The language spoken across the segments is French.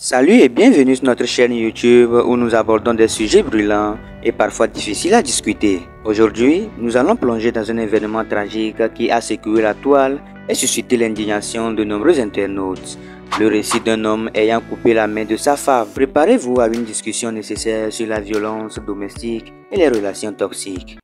Salut et bienvenue sur notre chaîne YouTube où nous abordons des sujets brûlants et parfois difficiles à discuter. Aujourd'hui, nous allons plonger dans un événement tragique qui a secoué la toile et suscité l'indignation de nombreux internautes. Le récit d'un homme ayant coupé la main de sa femme. Préparez-vous à une discussion nécessaire sur la violence domestique et les relations toxiques.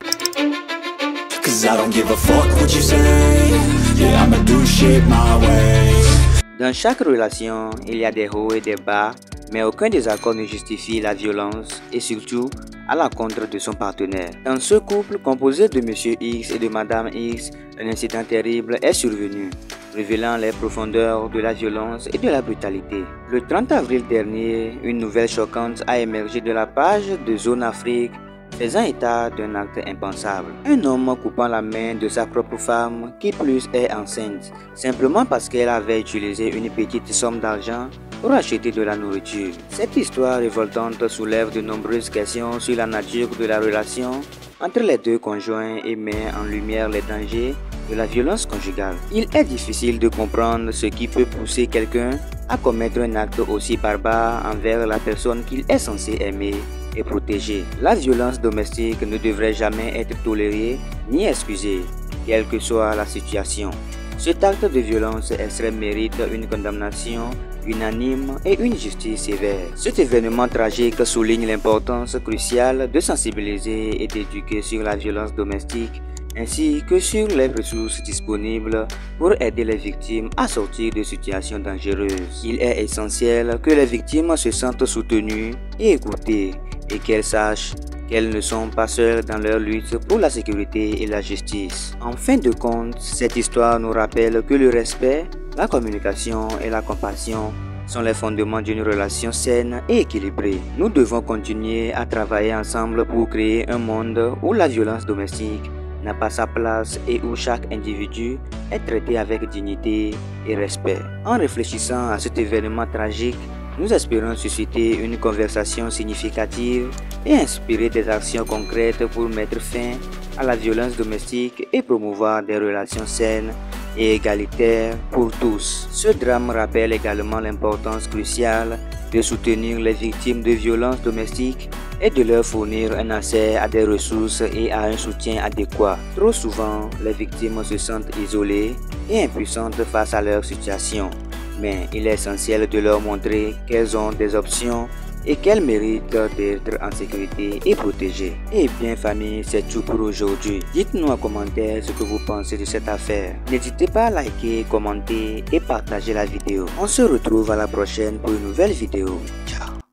Dans chaque relation, il y a des hauts et des bas, mais aucun désaccord ne justifie la violence et surtout à l'encontre de son partenaire. Dans ce couple composé de Monsieur X et de Madame X, un incident terrible est survenu, révélant les profondeurs de la violence et de la brutalité. Le 30 avril dernier, une nouvelle choquante a émergé de la page de Zone Afrique, faisant état d'un acte impensable. Un homme coupant la main de sa propre femme, qui plus est enceinte, simplement parce qu'elle avait utilisé une petite somme d'argent pour acheter de la nourriture. Cette histoire révoltante soulève de nombreuses questions sur la nature de la relation entre les deux conjoints et met en lumière les dangers de la violence conjugale. Il est difficile de comprendre ce qui peut pousser quelqu'un à commettre un acte aussi barbare envers la personne qu'il est censé aimer et protéger. La violence domestique ne devrait jamais être tolérée ni excusée, quelle que soit la situation. Cet acte de violence extrême mérite une condamnation unanime et une justice sévère. Cet événement tragique souligne l'importance cruciale de sensibiliser et d'éduquer sur la violence domestique ainsi que sur les ressources disponibles pour aider les victimes à sortir de situations dangereuses. Il est essentiel que les victimes se sentent soutenues et écoutées et qu'elles sachent qu'elles ne sont pas seules dans leur lutte pour la sécurité et la justice. En fin de compte, cette histoire nous rappelle que le respect, la communication et la compassion sont les fondements d'une relation saine et équilibrée. Nous devons continuer à travailler ensemble pour créer un monde où la violence domestique n'a pas sa place et où chaque individu est traité avec dignité et respect. En réfléchissant à cet événement tragique, nous espérons susciter une conversation significative et inspirer des actions concrètes pour mettre fin à la violence domestique et promouvoir des relations saines et égalitaires pour tous. Ce drame rappelle également l'importance cruciale de soutenir les victimes de violences domestiques et de leur fournir un accès à des ressources et à un soutien adéquat. Trop souvent, les victimes se sentent isolées et impuissantes face à leur situation. Mais il est essentiel de leur montrer qu'elles ont des options et qu'elles méritent d'être en sécurité et protégées. Et bien famille, c'est tout pour aujourd'hui. Dites-nous en commentaire ce que vous pensez de cette affaire. N'hésitez pas à liker, commenter et partager la vidéo. On se retrouve à la prochaine pour une nouvelle vidéo. Ciao.